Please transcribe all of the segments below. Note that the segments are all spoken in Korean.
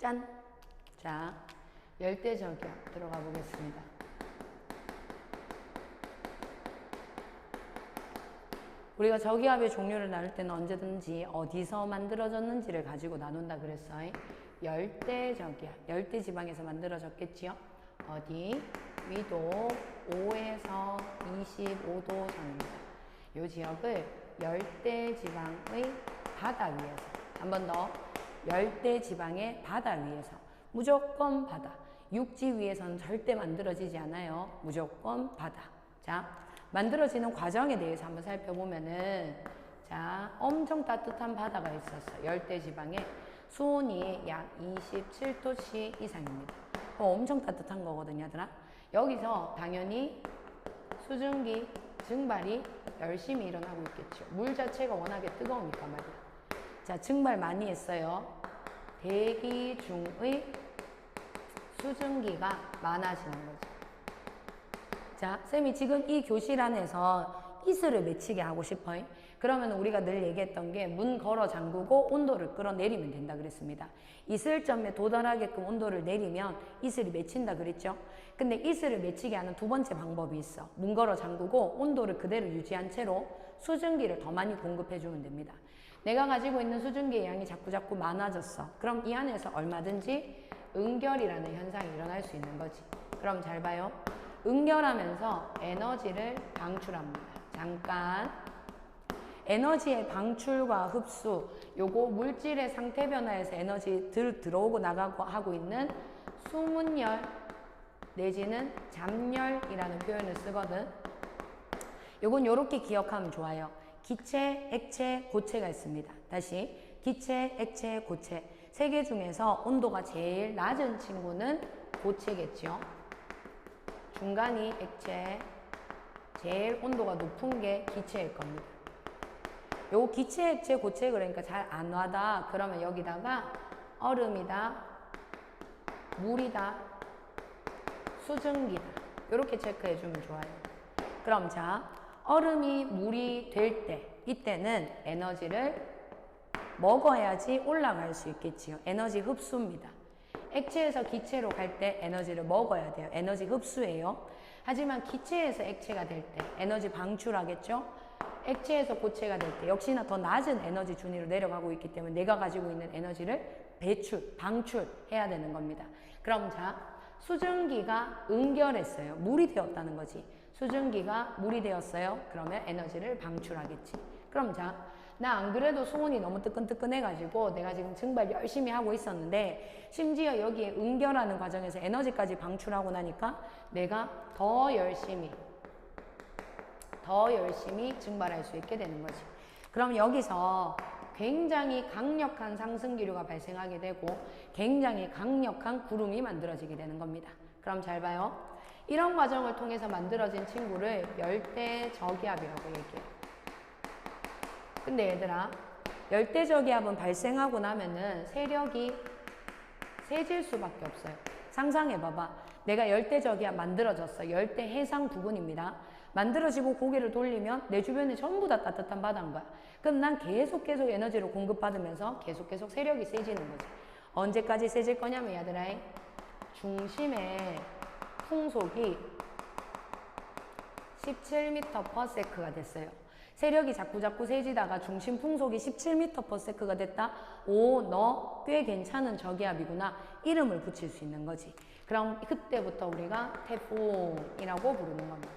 짠! 자, 열대저기압 들어가 보겠습니다. 우리가 저기압의 종류를 나눌 때는 언제든지 어디서 만들어졌는지를 가지고 나눈다 그랬어요. 열대저기압, 열대지방에서 만들어졌겠지요. 어디? 위도 5에서 25도 선입니다. 이 지역을 열대지방의 바다 위에서, 한 번 더, 열대지방의 바다 위에서, 무조건 바다. 육지 위에서는 절대 만들어지지 않아요. 무조건 바다. 자, 만들어지는 과정에 대해서 한번 살펴보면은, 자, 엄청 따뜻한 바다가 있었어. 열대지방에 수온이 약 27도씨 이상입니다. 엄청 따뜻한 거거든요, 얘들아. 여기서 당연히 수증기 증발이 열심히 일어나고 있겠죠. 물 자체가 워낙에 뜨거우니까 말이야. 자, 증발 많이 했어요. 대기 중의 수증기가 많아지는 거죠. 자, 쌤이 지금 이 교실 안에서 이슬을 맺히게 하고 싶어요. 그러면 우리가 늘 얘기했던 게 문 걸어 잠그고 온도를 끌어내리면 된다 그랬습니다. 이슬점에 도달하게끔 온도를 내리면 이슬이 맺힌다 그랬죠. 근데 이슬을 맺히게 하는 두 번째 방법이 있어. 문 걸어 잠그고 온도를 그대로 유지한 채로 수증기를 더 많이 공급해 주면 됩니다. 내가 가지고 있는 수증기의 양이 자꾸 많아졌어. 그럼 이 안에서 얼마든지 응결이라는 현상이 일어날 수 있는 거지. 그럼 잘 봐요. 응결하면서 에너지를 방출합니다. 잠깐. 에너지의 방출과 흡수, 요거 물질의 상태 변화에서 에너지 들어오고 나가고 하고 있는 수문열 내지는 잠열이라는 표현을 쓰거든. 요건 요렇게 기억하면 좋아요. 기체, 액체, 고체가 있습니다. 다시 기체, 액체, 고체. 세 개 중에서 온도가 제일 낮은 친구는 고체겠죠. 중간이 액체, 제일 온도가 높은 게 기체일 겁니다. 요 기체, 액체, 고체 그러니까 잘 안 와다 그러면 여기다가 얼음이다, 물이다, 수증기다 이렇게 체크해 주면 좋아요. 그럼 자, 얼음이 물이 될 때 이때는 에너지를 먹어야지 올라갈 수 있겠지요. 에너지 흡수입니다. 액체에서 기체로 갈 때 에너지를 먹어야 돼요. 에너지 흡수예요. 하지만 기체에서 액체가 될 때 에너지 방출하겠죠. 액체에서 고체가 될 때 역시나 더 낮은 에너지 준위로 내려가고 있기 때문에 내가 가지고 있는 에너지를 방출해야 되는 겁니다. 그럼 자, 수증기가 응결했어요. 물이 되었다는 거지. 수증기가 물이 되었어요. 그러면 에너지를 방출하겠지. 그럼 자, 나 안 그래도 수온이 너무 뜨끈뜨끈해가지고 내가 지금 증발 열심히 하고 있었는데 심지어 여기에 응결하는 과정에서 에너지까지 방출하고 나니까 내가 더 열심히 증발할 수 있게 되는 거지. 그럼 여기서 굉장히 강력한 상승기류가 발생하게 되고 굉장히 강력한 구름이 만들어지게 되는 겁니다. 그럼 잘 봐요. 이런 과정을 통해서 만들어진 친구를 열대저기압이라고 얘기해요. 근데 얘들아, 열대저기압은 발생하고 나면은 세력이 세질 수밖에 없어요. 상상해봐봐. 내가 열대저기압 만들어졌어. 열대해상 부근입니다. 만들어지고 고개를 돌리면 내 주변에 전부 다 따뜻한 바다인 거야. 그럼 난 계속 에너지를 공급받으면서 계속 세력이 세지는 거지. 언제까지 세질 거냐면 얘들아, 중심의 풍속이 17m/s가 됐어요. 세력이 자꾸 세지다가 중심 풍속이 17m/s가 됐다? 오, 너 꽤 괜찮은 저기압이구나. 이름을 붙일 수 있는 거지. 그럼 그때부터 우리가 태풍이라고 부르는 겁니다.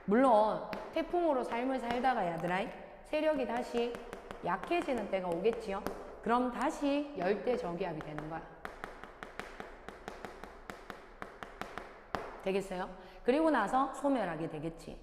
물론 태풍으로 삶을 살다가 얘들아, 세력이 다시 약해지는 때가 오겠지요? 그럼 다시 열대저기압이 되는 거야. 되겠어요? 그리고 나서 소멸하게 되겠지.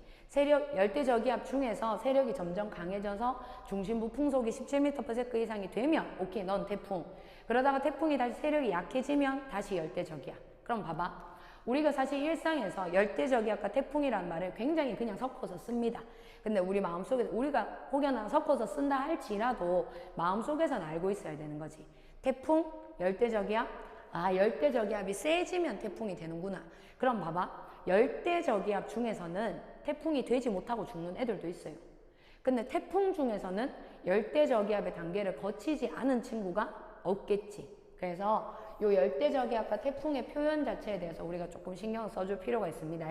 열대저기압 중에서 세력이 점점 강해져서 중심부 풍속이 17m/s 이상이 되면 오케이, 넌 태풍. 그러다가 태풍이 다시 세력이 약해지면 다시 열대저기압. 그럼 봐봐. 우리가 사실 일상에서 열대저기압과 태풍이라는 말을 굉장히 그냥 섞어서 씁니다. 근데 우리 마음속에 우리가 혹여나 섞어서 쓴다 할지라도 마음속에서는 알고 있어야 되는 거지. 태풍, 열대저기압, 아, 열대저기압이 세지면 태풍이 되는구나. 그럼 봐봐. 열대저기압 중에서는 태풍이 되지 못하고 죽는 애들도 있어요. 근데 태풍 중에서는 열대저기압의 단계를 거치지 않은 친구가 없겠지. 그래서 요 열대저기압과 태풍의 표현 자체에 대해서 우리가 조금 신경 써줄 필요가 있습니다.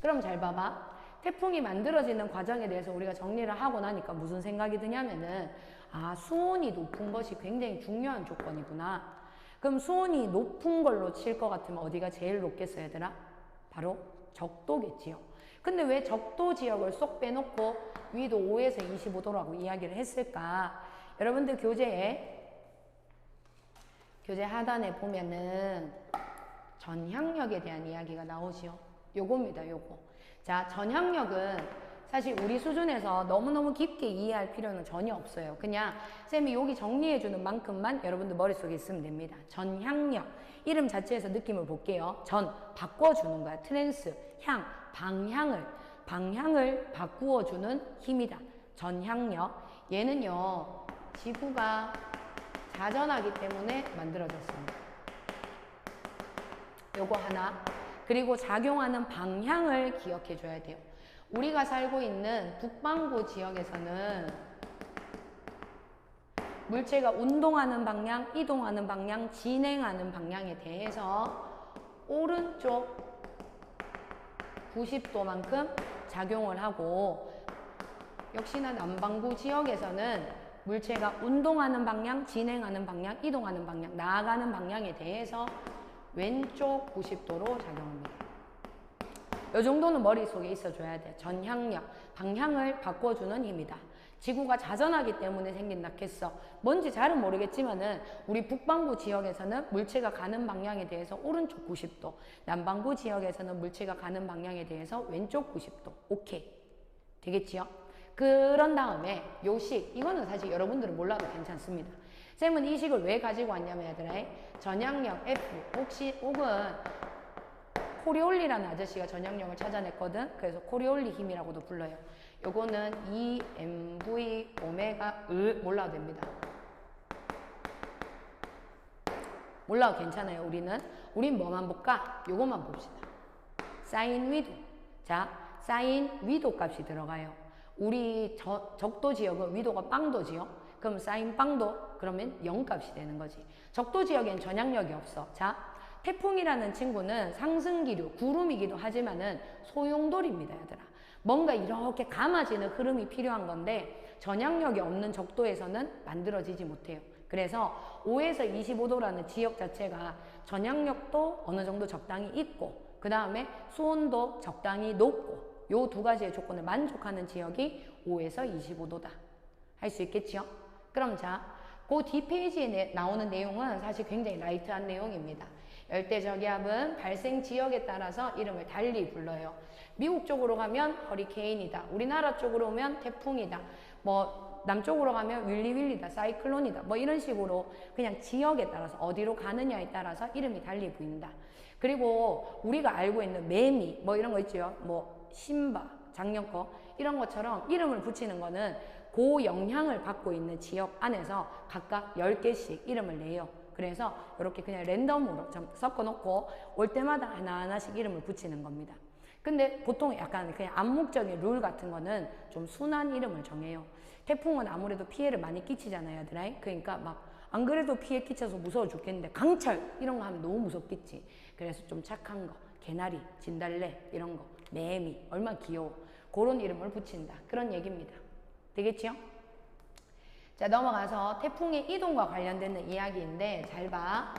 그럼 잘 봐봐. 태풍이 만들어지는 과정에 대해서 우리가 정리를 하고 나니까 무슨 생각이 드냐면은 아, 수온이 높은 것이 굉장히 중요한 조건이구나. 그럼 수온이 높은 걸로 칠 것 같으면 어디가 제일 높겠어 얘들아? 바로 적도겠지요. 근데 왜 적도 지역을 쏙 빼놓고 위도 5에서 25도라고 이야기를 했을까? 여러분들 교재 하단에 보면은 전향력에 대한 이야기가 나오지요. 요겁니다, 요거. 자, 전향력은 사실 우리 수준에서 너무너무 깊게 이해할 필요는 전혀 없어요. 그냥 쌤이 여기 정리해주는 만큼만 여러분들 머릿속에 있으면 됩니다. 전향력. 이름 자체에서 느낌을 볼게요. 전, 바꿔주는 거야. 트랜스, 향, 방향을 바꾸어주는 힘이다. 전향력. 얘는요, 지구가 자전하기 때문에 만들어졌습니다. 요거 하나. 그리고 작용하는 방향을 기억해 줘야 돼요. 우리가 살고 있는 북반구 지역에서는 물체가 운동하는 방향, 이동하는 방향, 진행하는 방향에 대해서 오른쪽 90도만큼 작용을 하고, 역시나 남반구 지역에서는 물체가 운동하는 방향, 진행하는 방향, 이동하는 방향, 나아가는 방향에 대해서 왼쪽 90도로 작용합니다. 이 정도는 머릿속에 있어줘야 돼. 전향력, 방향을 바꿔주는 힘이다. 지구가 자전하기 때문에 생긴다 했어. 뭔지 잘은 모르겠지만은 우리 북반구 지역에서는 물체가 가는 방향에 대해서 오른쪽 90도, 남반구 지역에서는 물체가 가는 방향에 대해서 왼쪽 90도. 오케이. 되겠지요? 그런 다음에 요식, 이거는 사실 여러분들은 몰라도 괜찮습니다. 쌤은 이 식을 왜 가지고 왔냐면 얘들아, 전향력 F, 혹은 코리올리라는 아저씨가 전향력을 찾아냈거든. 그래서 코리올리 힘이라고도 불러요. 요거는 EMV 오메가 몰라도 됩니다. 몰라도 괜찮아요. 우린 뭐만 볼까? 요것만 봅시다. 사인 위도. 자, 사인 위도 값이 들어가요. 우리 적도 지역은 위도가 빵도지요. 그럼 사인 빵도, 그러면 0값이 되는 거지. 적도 지역엔 전향력이 없어. 자, 태풍이라는 친구는 상승기류, 구름이기도 하지만은 소용돌이입니다, 얘들아. 뭔가 이렇게 감아지는 흐름이 필요한 건데 전향력이 없는 적도에서는 만들어지지 못해요. 그래서 5에서 25도라는 지역 자체가 전향력도 어느 정도 적당히 있고, 그 다음에 수온도 적당히 높고, 요 두 가지의 조건을 만족하는 지역이 5에서 25도다. 할 수 있겠죠? 그럼 자, 그 뒷페이지에 나오는 내용은 사실 굉장히 라이트한 내용입니다. 열대저기압은 발생 지역에 따라서 이름을 달리 불러요. 미국 쪽으로 가면 허리케인이다. 우리나라 쪽으로 오면 태풍이다. 뭐 남쪽으로 가면 윌리윌리다. 사이클론이다. 뭐 이런 식으로 그냥 지역에 따라서 어디로 가느냐에 따라서 이름이 달리 보인다. 그리고 우리가 알고 있는 매미 뭐 이런 거 있죠. 뭐 신바, 작년 거 이런 것처럼 이름을 붙이는 거는 그 영향을 받고 있는 지역 안에서 각각 10개씩 이름을 내요. 그래서 이렇게 그냥 랜덤으로 좀 섞어놓고 올 때마다 하나하나씩 이름을 붙이는 겁니다. 근데 보통 약간 그냥 암묵적인 룰 같은 거는 좀 순한 이름을 정해요. 태풍은 아무래도 피해를 많이 끼치잖아요, 얘들아. 그러니까 막 안 그래도 피해 끼쳐서 무서워 죽겠는데 강철 이런 거 하면 너무 무섭겠지. 그래서 좀 착한 거, 개나리, 진달래 이런 거, 매미 얼마나 귀여워. 그런 이름을 붙인다. 그런 얘기입니다. 되겠죠? 자, 넘어가서 태풍의 이동과 관련되는 이야기인데 잘 봐.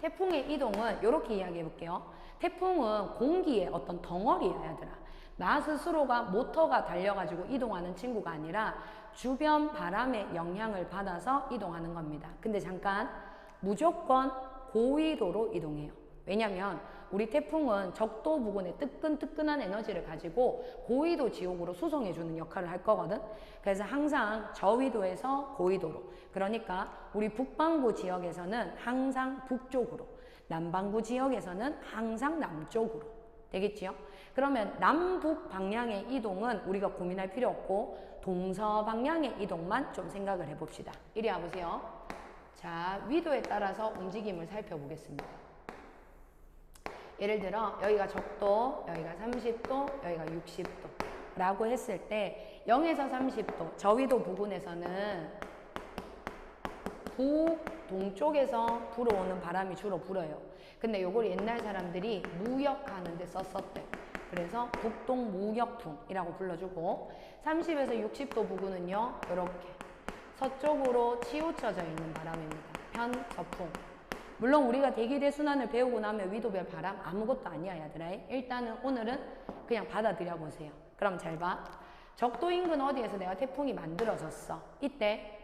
태풍의 이동은 이렇게 이야기해 볼게요. 태풍은 공기의 어떤 덩어리야, 얘들아. 나 스스로가 모터가 달려가지고 이동하는 친구가 아니라 주변 바람의 영향을 받아서 이동하는 겁니다. 근데 잠깐, 무조건 고위도로 이동해요. 왜냐면 우리 태풍은 적도 부근에 뜨끈뜨끈한 에너지를 가지고 고위도 지역으로 수송해주는 역할을 할 거거든. 그래서 항상 저위도에서 고위도로, 그러니까 우리 북반구 지역에서는 항상 북쪽으로, 남반구 지역에서는 항상 남쪽으로 되겠지요? 그러면 남북 방향의 이동은 우리가 고민할 필요 없고 동서방향의 이동만 좀 생각을 해봅시다. 이리 와보세요. 자, 위도에 따라서 움직임을 살펴보겠습니다. 예를 들어 여기가 적도, 여기가 30도, 여기가 60도 라고 했을 때 0에서 30도 저위도 부근에서는 북 동쪽에서 불어오는 바람이 주로 불어요. 근데 요걸 옛날 사람들이 무역하는 데 썼었대. 그래서 북동무역풍이라고 불러주고 30에서 60도 부근은요. 이렇게 서쪽으로 치우쳐져 있는 바람입니다. 편서풍. 물론 우리가 대기대순환을 배우고 나면 위도별 바람 아무것도 아니야 얘들아. 일단은 오늘은 그냥 받아들여 보세요. 그럼 잘 봐. 적도 인근 어디에서 내가 태풍이 만들어졌어. 이때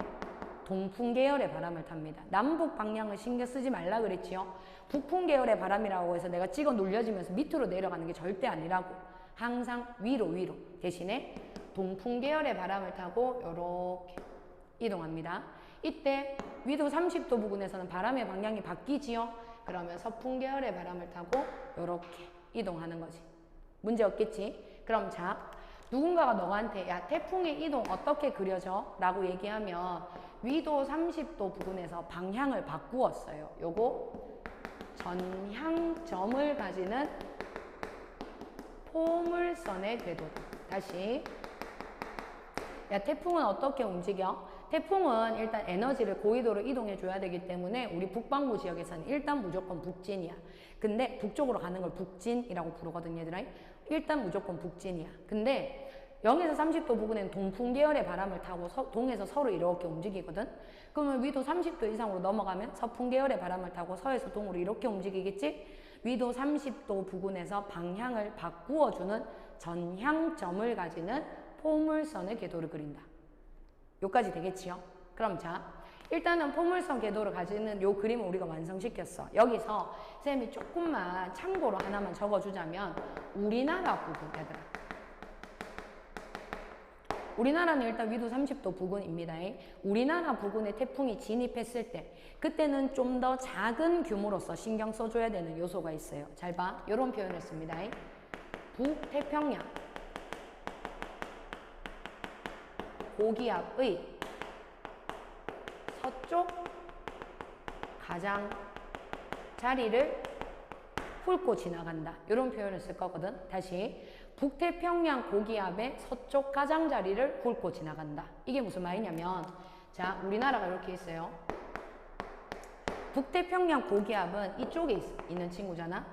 동풍 계열의 바람을 탑니다. 남북 방향을 신경 쓰지 말라 그랬지요. 북풍 계열의 바람이라고 해서 내가 찍어 눌려지면서 밑으로 내려가는 게 절대 아니라고. 항상 위로 대신에 동풍 계열의 바람을 타고 이렇게 이동합니다. 이때 위도 30도 부근에서는 바람의 방향이 바뀌지요. 그러면 서풍 계열의 바람을 타고 이렇게 이동하는 거지. 문제 없겠지? 그럼 자, 누군가가 너한테 야 태풍의 이동 어떻게 그려져? 라고 얘기하면 위도 30도 부근에서 방향을 바꾸었어요. 요거 전향점을 가지는 포물선의 궤도다. 다시 야 태풍은 어떻게 움직여? 태풍은 일단 에너지를 고緯도로 이동해 줘야 되기 때문에 우리 북반구 지역에서는 일단 무조건 북진이야. 근데 북쪽으로 가는 걸 북진이라고 부르거든요 얘들아. 일단 무조건 북진이야. 근데 0에서 30도 부근에는 동풍 계열의 바람을 타고 동에서 서로 이렇게 움직이거든. 그러면 위도 30도 이상으로 넘어가면 서풍 계열의 바람을 타고 서에서 동으로 이렇게 움직이겠지. 위도 30도 부근에서 방향을 바꾸어주는 전향점을 가지는 포물선의 궤도를 그린다. 요까지 되겠지요? 그럼 자, 일단은 포물선 궤도를 가지는 요 그림을 우리가 완성시켰어. 여기서 쌤이 조금만 참고로 하나만 적어주자면 우리나라 부분 얘들아. 우리나라는 일단 위도 30도 부근입니다. 우리나라 부근에 태풍이 진입했을 때 그때는 좀 더 작은 규모로서 신경 써줘야 되는 요소가 있어요. 잘 봐. 요런 표현을 씁니다. 북태평양 고기압의 서쪽 가장자리를 훑고 지나간다. 이런 표현을 쓸 거거든. 다시 북태평양 고기압의 서쪽 가장자리를 훑고 지나간다. 이게 무슨 말이냐면 자 우리나라가 이렇게 있어요. 북태평양 고기압은 이쪽에 있는 친구잖아.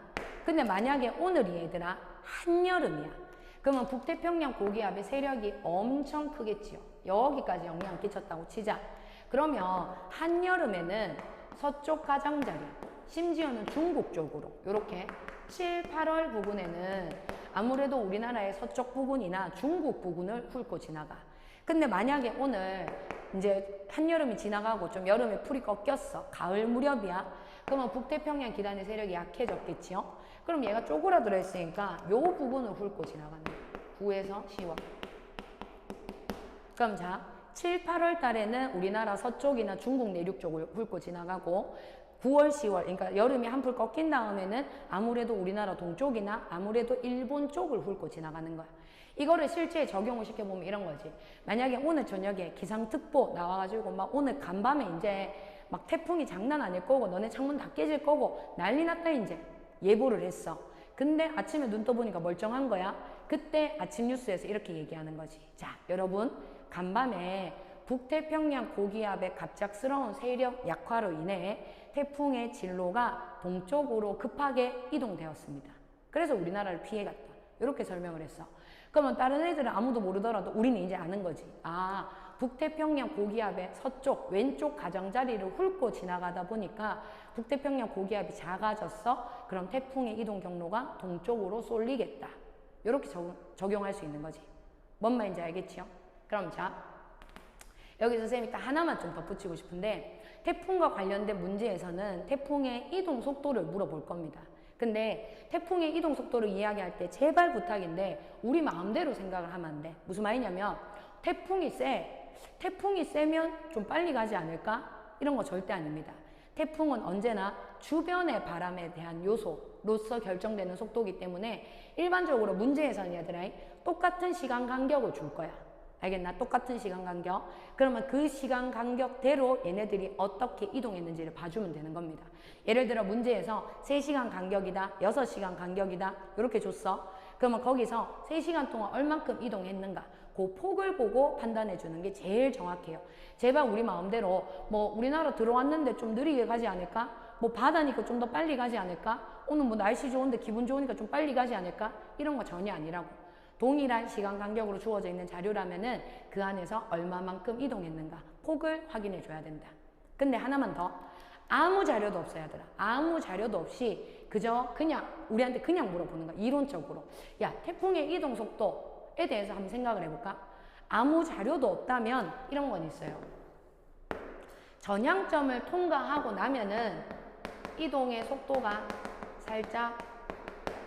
근데 만약에 오늘이 얘들아 한여름이야. 그러면 북태평양 고기압의 세력이 엄청 크겠지요. 여기까지 영향 끼쳤다고 치자. 그러면 한여름에는 서쪽 가장자리, 심지어는 중국 쪽으로 이렇게 7, 8월 부근에는 아무래도 우리나라의 서쪽 부근이나 중국 부근을 훑고 지나가. 근데 만약에 오늘 이제 한여름이 지나가고 좀 여름에 풀이 꺾였어. 가을 무렵이야. 그러면 북태평양 기단의 세력이 약해졌겠지요. 그럼 얘가 쪼그라들어 있으니까 요 부분을 훑고 지나가는 거야. 9에서 10월. 그럼 자 7, 8월 달에는 우리나라 서쪽이나 중국 내륙 쪽을 훑고 지나가고 9월, 10월 그러니까 여름이 한풀 꺾인 다음에는 아무래도 우리나라 동쪽이나 아무래도 일본 쪽을 훑고 지나가는 거야. 이거를 실제 적용을 시켜보면 이런 거지. 만약에 오늘 저녁에 기상특보 나와가지고 막 오늘 간밤에 이제 막 태풍이 장난 아닐 거고 너네 창문 다 깨질 거고 난리 났다 이제 예보를 했어. 근데 아침에 눈 떠보니까 멀쩡한 거야. 그때 아침 뉴스에서 이렇게 얘기하는 거지. 자 여러분 간밤에 북태평양 고기압의 갑작스러운 세력 약화로 인해 태풍의 진로가 동쪽으로 급하게 이동되었습니다. 그래서 우리나라를 피해갔다. 이렇게 설명을 했어. 그러면 다른 애들은 아무도 모르더라도 우리는 이제 아는 거지. 아, 북태평양 고기압의 서쪽 왼쪽 가장자리를 훑고 지나가다 보니까 북태평양 고기압이 작아졌어. 그럼 태풍의 이동 경로가 동쪽으로 쏠리겠다. 이렇게 적용할 수 있는 거지. 뭔 말인지 알겠지요? 그럼 자 여기서 선생님이 딱 하나만 좀 덧붙이고 싶은데 태풍과 관련된 문제에서는 태풍의 이동 속도를 물어볼 겁니다. 근데 태풍의 이동 속도를 이야기할 때 제발 부탁인데 우리 마음대로 생각을 하면 안 돼. 무슨 말이냐면 태풍이 세면 좀 빨리 가지 않을까? 이런 거 절대 아닙니다. 태풍은 언제나 주변의 바람에 대한 요소로서 결정되는 속도이기 때문에 일반적으로 문제에서는 얘들아 똑같은 시간 간격을 줄 거야. 알겠나? 똑같은 시간 간격. 그러면 그 시간 간격대로 얘네들이 어떻게 이동했는지를 봐주면 되는 겁니다. 예를 들어 문제에서 3시간 간격이다, 6시간 간격이다 이렇게 줬어. 그러면 거기서 3시간 동안 얼만큼 이동했는가 그 폭을 보고 판단해 주는 게 제일 정확해요. 제발 우리 마음대로 뭐 우리나라 들어왔는데 좀 느리게 가지 않을까? 뭐 바다니까 좀 더 빨리 가지 않을까? 오늘 뭐 날씨 좋은데 기분 좋으니까 좀 빨리 가지 않을까? 이런 거 전혀 아니라고. 동일한 시간 간격으로 주어져 있는 자료라면은 그 안에서 얼마만큼 이동했는가 폭을 확인해 줘야 된다. 근데 하나만 더. 아무 자료도 없어야 하더라. 아무 자료도 없이 그저 그냥 우리한테 그냥 물어보는 거야. 이론적으로. 야, 태풍의 이동 속도에 대해서 한번 생각을 해볼까? 아무 자료도 없다면 이런 건 있어요. 전향점을 통과하고 나면은 이동의 속도가 살짝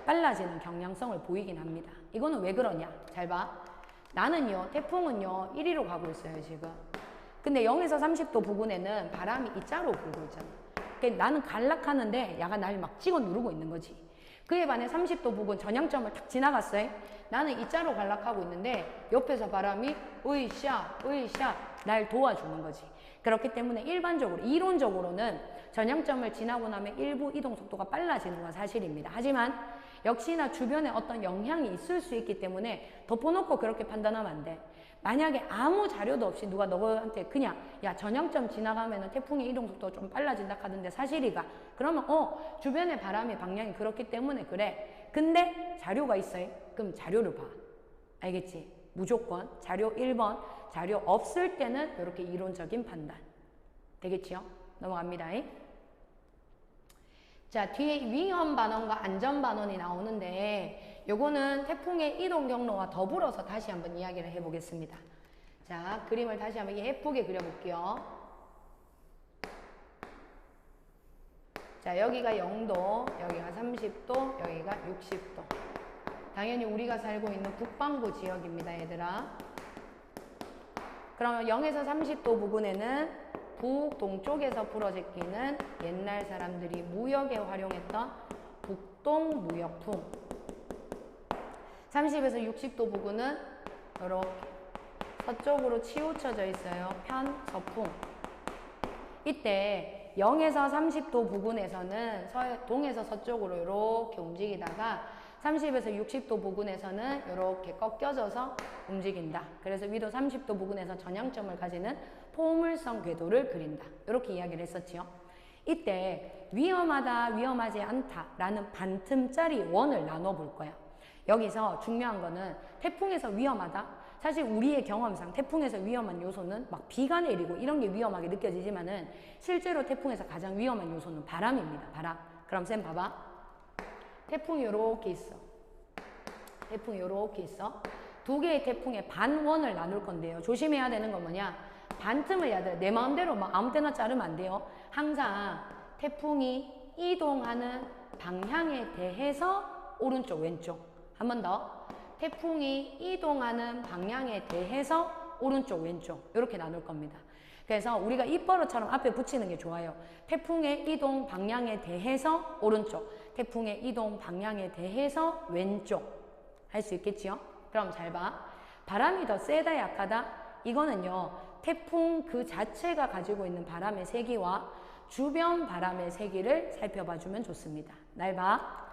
빨라지는 경향성을 보이긴 합니다. 이거는 왜 그러냐? 잘 봐. 나는요, 태풍은요, 1위로 가고 있어요, 지금. 근데 0에서 30도 부근에는 바람이 이자로 불고 있잖아. 그러니까 나는 갈락하는데 야가 날 막 찍어 누르고 있는 거지. 그에 반해 30도 부근 전향점을 탁 지나갔어요. 나는 이자로 갈락하고 있는데 옆에서 바람이 으이샤 으이샤 날 도와주는 거지. 그렇기 때문에 일반적으로 이론적으로는 전향점을 지나고 나면 일부 이동 속도가 빨라지는 건 사실입니다. 하지만 역시나 주변에 어떤 영향이 있을 수 있기 때문에 덮어놓고 그렇게 판단하면 안 돼. 만약에 아무 자료도 없이 누가 너한테 그냥 야 전향점 지나가면 태풍의 이동 속도가 좀 빨라진다 하던데 사실이가 그러면 주변의 바람의 방향이 그렇기 때문에 그래. 근데 자료가 있어요. 그럼 자료를 봐. 알겠지? 무조건 자료 1번 자료 없을 때는 이렇게 이론적인 판단 되겠지요? 넘어갑니다. 자, 뒤에 위험 반원과 안전 반원이 나오는데 요거는 태풍의 이동 경로와 더불어서 다시 한번 이야기를 해보겠습니다. 자, 그림을 다시 한번 예쁘게 그려볼게요. 자, 여기가 0도, 여기가 30도, 여기가 60도. 당연히 우리가 살고 있는 북반구 지역입니다, 얘들아. 그러면 0에서 30도 부근에는 북동쪽에서 불어제끼는 옛날 사람들이 무역에 활용했던 북동 무역풍. 30에서 60도 부근은 이렇게 서쪽으로 치우쳐져 있어요. 편서풍. 이때 0에서 30도 부근에서는 동에서 서쪽으로 이렇게 움직이다가 30에서 60도 부근에서는 이렇게 꺾여져서 움직인다. 그래서 위도 30도 부근에서 전향점을 가지는 포물선 궤도를 그린다. 이렇게 이야기를 했었지요. 이때 위험하다, 위험하지 않다라는 반틈짜리 원을 나눠볼 거야. 여기서 중요한 거는 태풍에서 위험하다. 사실 우리의 경험상 태풍에서 위험한 요소는 막 비가 내리고 이런 게 위험하게 느껴지지만은 실제로 태풍에서 가장 위험한 요소는 바람입니다. 바람. 그럼 쌤 봐봐. 태풍이 요렇게 있어. 태풍이 요렇게 있어. 두 개의 태풍의 반원을 나눌 건데요. 조심해야 되는 건 뭐냐? 반틈을 해야 돼. 내 마음대로 막 아무 때나 자르면 안 돼요. 항상 태풍이 이동하는 방향에 대해서 오른쪽, 왼쪽. 한 번 더. 태풍이 이동하는 방향에 대해서 오른쪽, 왼쪽. 이렇게 나눌 겁니다. 그래서 우리가 입버릇처럼 앞에 붙이는 게 좋아요. 태풍의 이동 방향에 대해서 오른쪽, 태풍의 이동 방향에 대해서 왼쪽 할 수 있겠지요? 그럼 잘 봐. 바람이 더 세다 약하다? 이거는요. 태풍 그 자체가 가지고 있는 바람의 세기와 주변 바람의 세기를 살펴봐 주면 좋습니다. 날 봐.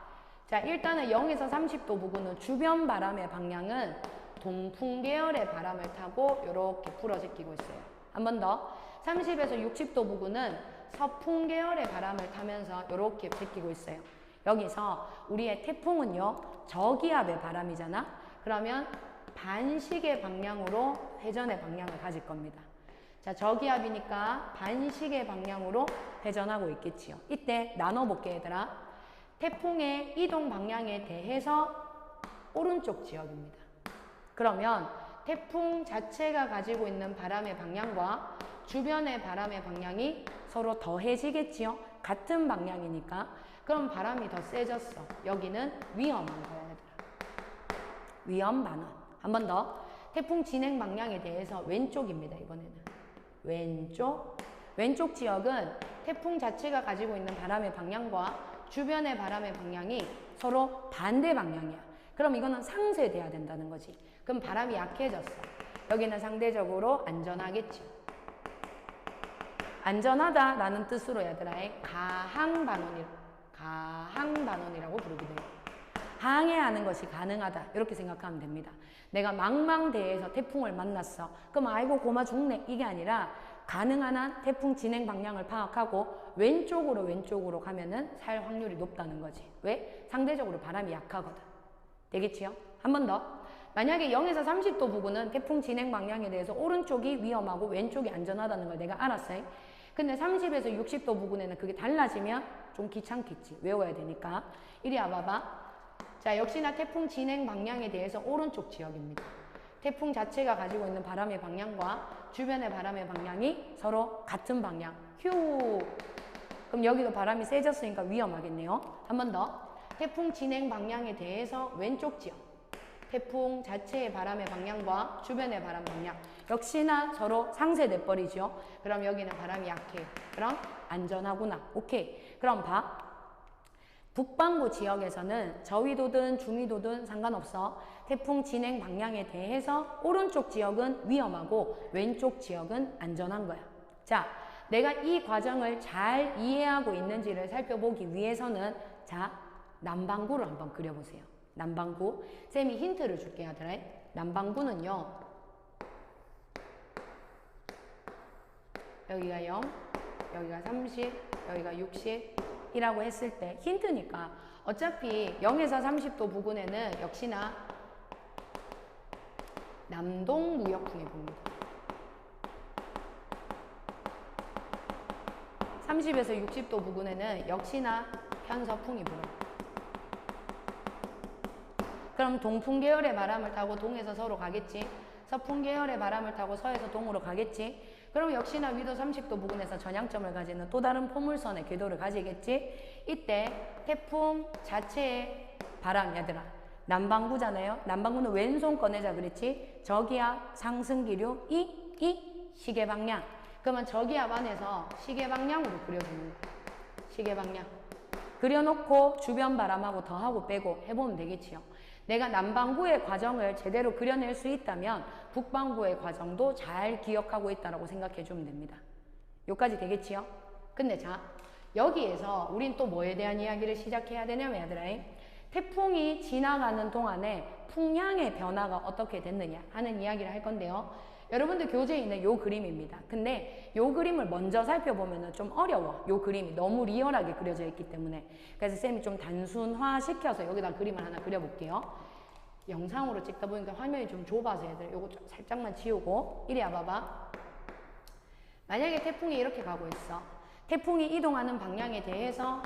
자, 일단은 0에서 30도 부근은 주변 바람의 방향은 동풍 계열의 바람을 타고 이렇게 불어제끼고 있어요. 한 번 더. 30에서 60도 부근은 서풍 계열의 바람을 타면서 이렇게 제끼고 있어요. 여기서 우리의 태풍은요. 저기압의 바람이잖아. 그러면 반시계 방향으로 회전의 방향을 가질 겁니다. 자, 저기압이니까 반시계 방향으로 회전하고 있겠지요. 이때 나눠볼게 얘들아. 태풍의 이동 방향에 대해서 오른쪽 지역입니다. 그러면 태풍 자체가 가지고 있는 바람의 방향과 주변의 바람의 방향이 서로 더해지겠지요. 같은 방향이니까. 그럼 바람이 더 세졌어. 여기는 위험한 거야, 얘들아. 위험 반원. 한 번 더. 태풍 진행 방향에 대해서 왼쪽입니다, 이번에는. 왼쪽. 왼쪽 지역은 태풍 자체가 가지고 있는 바람의 방향과 주변의 바람의 방향이 서로 반대 방향이야. 그럼 이거는 상쇄돼야 된다는 거지. 그럼 바람이 약해졌어. 여기는 상대적으로 안전하겠죠. 안전하다라는 뜻으로 얘들아 가항반원이라고 부르기도 해요. 항해하는 것이 가능하다. 이렇게 생각하면 됩니다. 내가 망망대해에서 태풍을 만났어. 그럼 아이고 고마 죽네. 이게 아니라 가능한 한 태풍 진행 방향을 파악하고 왼쪽으로 가면은 살 확률이 높다는 거지. 왜? 상대적으로 바람이 약하거든. 되겠지요? 한 번 더. 만약에 0에서 30도 부근은 태풍 진행 방향에 대해서 오른쪽이 위험하고 왼쪽이 안전하다는 걸 내가 알았어요. 근데 30에서 60도 부근에는 그게 달라지면 좀 귀찮겠지. 외워야 되니까. 이리 와봐봐. 자, 역시나 태풍 진행 방향에 대해서 오른쪽 지역입니다. 태풍 자체가 가지고 있는 바람의 방향과 주변의 바람의 방향이 서로 같은 방향. 휴. 그럼 여기도 바람이 세졌으니까 위험하겠네요. 한 번 더. 태풍 진행 방향에 대해서 왼쪽 지역. 태풍 자체의 바람의 방향과 주변의 바람 방향. 역시나 서로 상쇄돼 버리죠. 그럼 여기는 바람이 약해. 그럼 안전하구나. 오케이. 그럼 봐. 북반구 지역에서는 저위도든 중위도든 상관없어. 태풍 진행 방향에 대해서 오른쪽 지역은 위험하고 왼쪽 지역은 안전한 거야. 자, 내가 이 과정을 잘 이해하고 있는지를 살펴보기 위해서는 자, 남반구를 한번 그려보세요. 남반구. 쌤이 힌트를 줄게 하더라. 남반구는요. 여기가 0, 여기가 30, 여기가 60이라고 했을 때 힌트니까 어차피 0에서 30도 부근에는 역시나 남동무역풍이 붑니다. 30에서 60도 부근에는 역시나 편서풍이 불어요. 그럼 동풍 계열의 바람을 타고 동에서 서로 가겠지. 서풍 계열의 바람을 타고 서에서 동으로 가겠지. 그럼 역시나 위도 30도 부근에서 전향점을 가지는 또 다른 포물선의 궤도를 가지겠지. 이때 태풍 자체의 바람, 얘들아. 남반구잖아요. 남반구는 왼손 꺼내자 그랬지. 저기압, 상승기류, 이 시계 방향. 그러면 저기압 안에서 시계 방향으로 그려주는 거야. 시계 방향. 그려놓고 주변 바람하고 더하고 빼고 해보면 되겠지요. 내가 남반구의 과정을 제대로 그려낼 수 있다면 북반구의 과정도 잘 기억하고 있다고 생각해 주면 됩니다. 여기까지 되겠지요? 근데 자, 여기에서 우린 또 뭐에 대한 이야기를 시작해야 되냐면 얘들아, 태풍이 지나가는 동안에 풍향의 변화가 어떻게 됐느냐 하는 이야기를 할 건데요. 여러분들 교재에 있는 요 그림입니다. 근데 요 그림을 먼저 살펴보면 좀 어려워. 요 그림이 너무 리얼하게 그려져 있기 때문에. 그래서 쌤이 좀 단순화 시켜서 여기다 그림을 하나 그려볼게요. 영상으로 찍다 보니까 화면이 좀 좁아서 얘들 요거 좀 살짝만 지우고 이리 와봐봐. 만약에 태풍이 이렇게 가고 있어. 태풍이 이동하는 방향에 대해서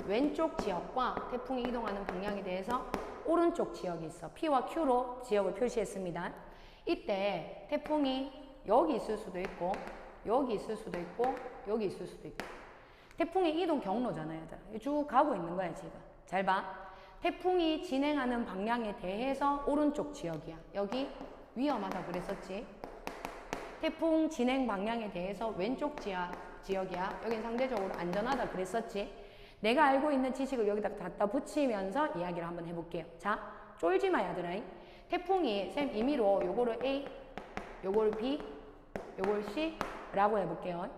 왼쪽 지역과 태풍이 이동하는 방향에 대해서 오른쪽 지역이 있어. P와 Q로 지역을 표시했습니다. 이때 태풍이 여기 있을 수도 있고 여기 있을 수도 있고 여기 있을 수도 있고 태풍의 이동 경로잖아요. 쭉 가고 있는 거야 지금. 잘 봐. 태풍이 진행하는 방향에 대해서 오른쪽 지역이야. 여기 위험하다 그랬었지. 태풍 진행 방향에 대해서 왼쪽 지역이야. 여긴 상대적으로 안전하다 그랬었지. 내가 알고 있는 지식을 여기다 갖다 붙이면서 이야기를 한번 해볼게요. 자, 쫄지 마 얘들아. 태풍이 쌤 임의로 요거를 A, 요걸 B, 요걸 C 라고 해볼게요.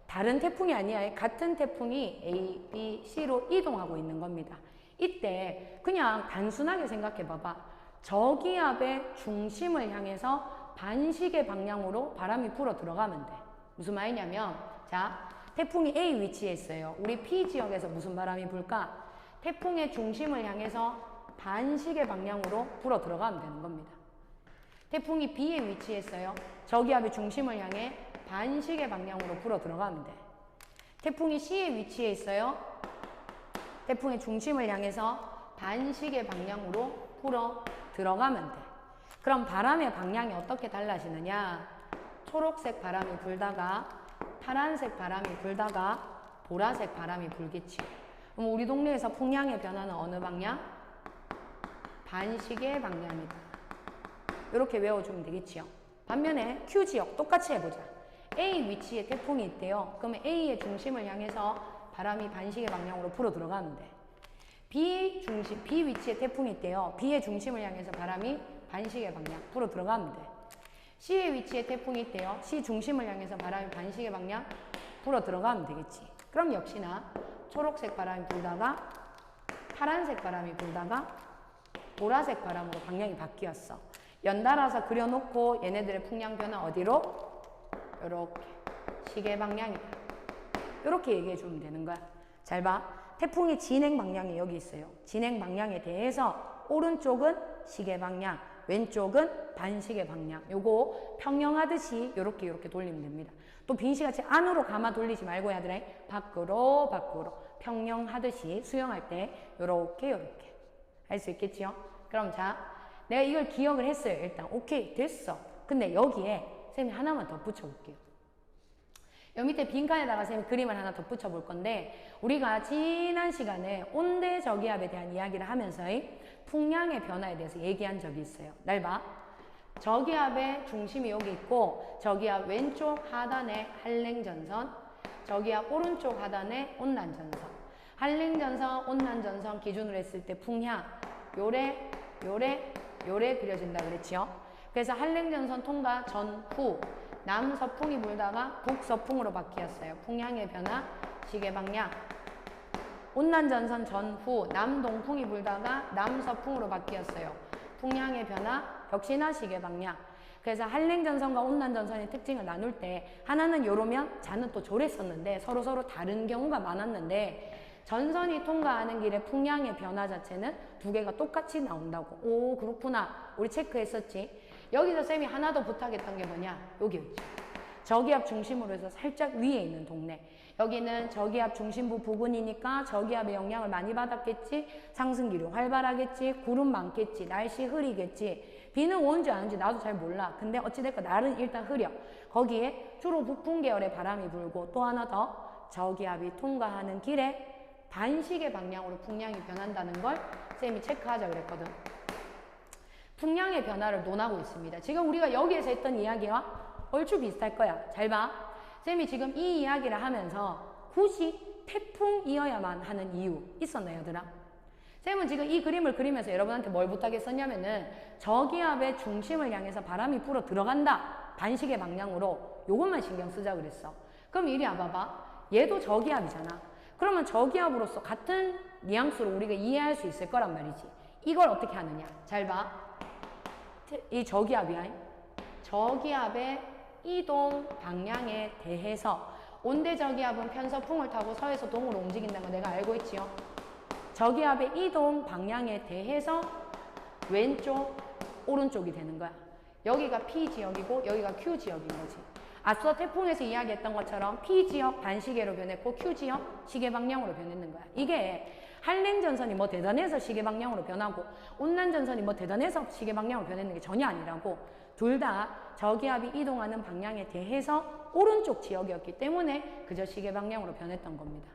다른 태풍이 아니야. 같은 태풍이 A, B, C로 이동하고 있는 겁니다. 이때 그냥 단순하게 생각해 봐봐. 저기압의 중심을 향해서 반시계 방향으로 바람이 불어 들어가면 돼. 무슨 말이냐면 자, 태풍이 A 위치에 있어요. 우리 P 지역에서 무슨 바람이 불까? 태풍의 중심을 향해서 반시계 방향으로 불어 들어가면 되는 겁니다. 태풍이 B에 위치했어요. 저기압의 중심을 향해 반시계 방향으로 불어 들어가면 돼. 태풍이 C에 위치해 있어요. 태풍의 중심을 향해서 반시계 방향으로 불어 들어가면 돼. 그럼 바람의 방향이 어떻게 달라지느냐? 초록색 바람이 불다가 파란색 바람이 불다가 보라색 바람이 불겠지. 그럼 우리 동네에서 풍향의 변화는 어느 방향? 반시계 방향이다. 이렇게 외워주면 되겠지요. 반면에 Q 지역 똑같이 해보자. A 위치에 태풍이 있대요. 그러면 A의 중심을 향해서 바람이 반시계 방향으로 불어 들어가면 돼. B 위치에 태풍이 있대요. B의 중심을 향해서 바람이 반시계 방향 불어 들어가면 돼. C의 위치에 태풍이 있대요. C 중심을 향해서 바람이 반시계 방향 불어 들어가면 되겠지. 그럼 역시나 초록색 바람이 불다가 파란색 바람이 불다가 보라색 바람으로 방향이 바뀌었어. 연달아서 그려놓고 얘네들의 풍량 변화 어디로? 요렇게 시계 방향이다. 요렇게 얘기해 주면 되는 거야. 잘 봐. 태풍의 진행 방향이 여기 있어요. 진행 방향에 대해서 오른쪽은 시계 방향, 왼쪽은 반시계 방향. 요거 평형하듯이 요렇게 돌리면 됩니다. 또 빈시같이 안으로 감아 돌리지 말고 얘들아 밖으로 평형하듯이 수영할 때 요렇게 할 수 있겠지요? 그럼 자, 내가 이걸 기억을 했어요. 일단 오케이 됐어. 근데 여기에 쌤이 하나만 더 붙여볼게요. 여기 밑에 빈칸에다가 쌤이 그림을 하나 더 붙여볼 건데 우리가 지난 시간에 온대저기압에 대한 이야기를 하면서의 풍량의 변화에 대해서 얘기한 적이 있어요. 날 봐. 저기압의 중심이 여기 있고 저기압 왼쪽 하단에 한랭전선, 저기압 오른쪽 하단에 온난전선. 한랭전선, 온난전선 기준으로 했을 때 풍향 요래 그려진다 그랬지요. 그래서 한랭전선 통과 전후 남서풍이 불다가 북서풍으로 바뀌었어요. 풍향의 변화, 시계 방향. 온난전선 전후 남동풍이 불다가 남서풍으로 바뀌었어요. 풍향의 변화, 역시나 시계 방향. 그래서 한랭전선과 온난전선의 특징을 나눌 때 하나는 요러면 자는 또 저랬었는데 서로 다른 경우가 많았는데 전선이 통과하는 길에 풍량의 변화 자체는 두 개가 똑같이 나온다고. 오 그렇구나. 우리 체크했었지. 여기서 쌤이 하나 더 부탁했던 게 뭐냐? 여기였죠. 저기압 중심으로 해서 살짝 위에 있는 동네. 여기는 저기압 중심부 부근이니까 저기압의 영향을 많이 받았겠지. 상승기류 활발하겠지. 구름 많겠지. 날씨 흐리겠지. 비는 오는지 안 오는지 나도 잘 몰라. 근데 어찌됐건 날은 일단 흐려. 거기에 주로 북풍 계열의 바람이 불고 또 하나 더 저기압이 통과하는 길에 반시계 방향으로 풍량이 변한다는 걸 쌤이 체크하자 그랬거든. 풍량의 변화를 논하고 있습니다. 지금 우리가 여기에서 했던 이야기와 얼추 비슷할 거야. 잘 봐. 쌤이 지금 이 이야기를 하면서 굳이 태풍이어야만 하는 이유 있었나요, 얘들아? 쌤은 지금 이 그림을 그리면서 여러분한테 뭘 부탁했었냐면은 저기압의 중심을 향해서 바람이 불어 들어간다. 반시계 방향으로 요것만 신경 쓰자 그랬어. 그럼 이리 와봐봐. 얘도 저기압이잖아. 그러면 저기압으로서 같은 뉘앙스로 우리가 이해할 수 있을 거란 말이지. 이걸 어떻게 하느냐. 잘 봐. 이 저기압이야. 저기압의 이동 방향에 대해서 온대저기압은 편서풍을 타고 서에서 동으로 움직인다는 거 내가 알고 있지요. 저기압의 이동 방향에 대해서 왼쪽, 오른쪽이 되는 거야. 여기가 P지역이고 여기가 Q지역인 거지. 앞서 태풍에서 이야기했던 것처럼 P지역 반시계로 변했고 Q지역 시계 방향으로 변했는 거야. 이게 한랭전선이 뭐 대단해서 시계 방향으로 변하고 온난전선이 뭐 대단해서 시계 방향으로 변했는 게 전혀 아니라고 둘 다 저기압이 이동하는 방향에 대해서 오른쪽 지역이었기 때문에 그저 시계 방향으로 변했던 겁니다.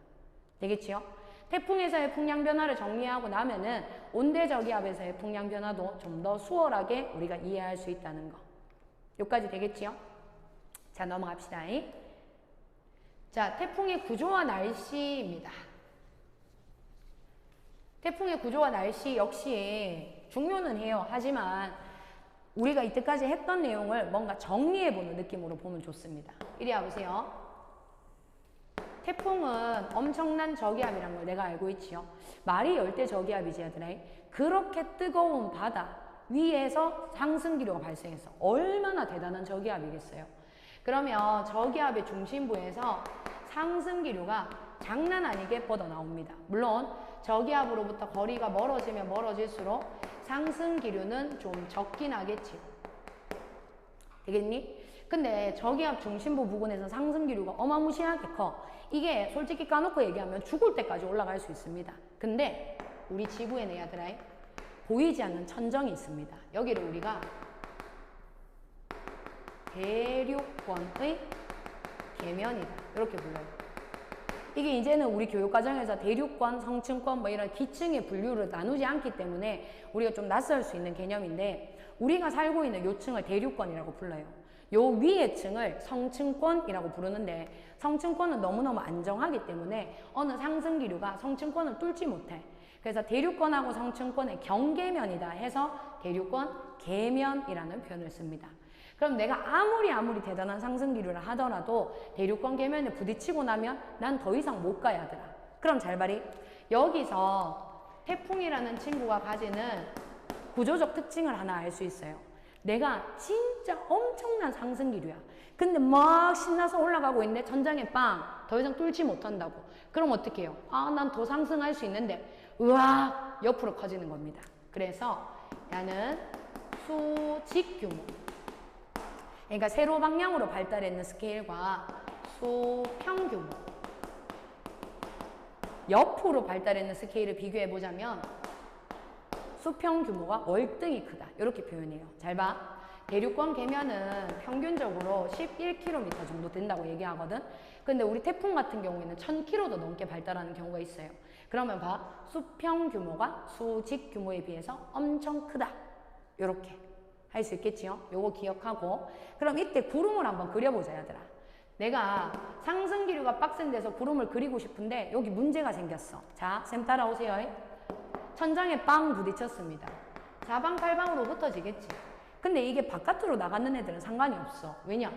되겠지요? 태풍에서의 풍량 변화를 정리하고 나면은 온대저기압에서의 풍량 변화도 좀 더 수월하게 우리가 이해할 수 있다는 거. 여기까지 되겠지요? 자, 넘어갑시다. 자, 태풍의 구조와 날씨입니다. 태풍의 구조와 날씨 역시 중요는 해요. 하지만 우리가 이때까지 했던 내용을 뭔가 정리해보는 느낌으로 보면 좋습니다. 이리 와보세요. 태풍은 엄청난 저기압이란 걸 내가 알고 있지요. 말이 열대 저기압이지 얘들아. 그렇게 뜨거운 바다 위에서 상승기류가 발생했어. 얼마나 대단한 저기압이겠어요. 그러면 저기압의 중심부에서 상승기류가 장난 아니게 뻗어나옵니다. 물론 저기압으로부터 거리가 멀어지면 멀어질수록 상승기류는 좀 적긴 하겠지. 되겠니? 근데 저기압 중심부 부근에서 상승기류가 어마무시하게 커. 이게 솔직히 까놓고 얘기하면 죽을 때까지 올라갈 수 있습니다. 근데 우리 지구에는 얘들아 보이지 않는 천정이 있습니다. 여기를 우리가 대륙권의 계면이다. 이렇게 불러요. 이게 이제는 우리 교육과정에서 대륙권, 성층권 뭐 이런 기층의 분류를 나누지 않기 때문에 우리가 좀 낯설 수 있는 개념인데 우리가 살고 있는 요 층을 대륙권이라고 불러요. 요 위의 층을 성층권이라고 부르는데 성층권은 너무너무 안정하기 때문에 어느 상승기류가 성층권을 뚫지 못해. 그래서 대륙권하고 성층권의 경계면이다 해서 대륙권 계면이라는 표현을 씁니다. 그럼 내가 아무리 대단한 상승기류를 하더라도 대륙권 계면에 부딪히고 나면 난 더 이상 못 가야 하더라. 그럼 잘 봐리. 여기서 태풍이라는 친구가 가지는 구조적 특징을 하나 알 수 있어요. 내가 진짜 엄청난 상승 기류야. 근데 막 신나서 올라가고 있는데 천장에 빵! 더 이상 뚫지 못한다고. 그럼 어떻게 해요? 아, 난 더 상승할 수 있는데 으악! 옆으로 커지는 겁니다. 그래서 야는 수직 규모. 그러니까 세로 방향으로 발달했는 스케일과 수평 규모. 옆으로 발달했는 스케일을 비교해 보자면 수평 규모가 월등히 크다. 이렇게 표현해요. 잘 봐. 대륙권 계면은 평균적으로 11km 정도 된다고 얘기하거든. 근데 우리 태풍 같은 경우에는 1000km도 넘게 발달하는 경우가 있어요. 그러면 봐. 수평 규모가 수직 규모에 비해서 엄청 크다. 이렇게 할 수 있겠지요? 요거 기억하고. 그럼 이때 구름을 한번 그려보자, 얘들아. 내가 상승 기류가 빡센 데서 구름을 그리고 싶은데 여기 문제가 생겼어. 자, 쌤 따라오세요. 천장에 빵 부딪혔습니다. 사방팔방으로 흩어지겠지. 근데 이게 바깥으로 나가는 애들은 상관이 없어. 왜냐?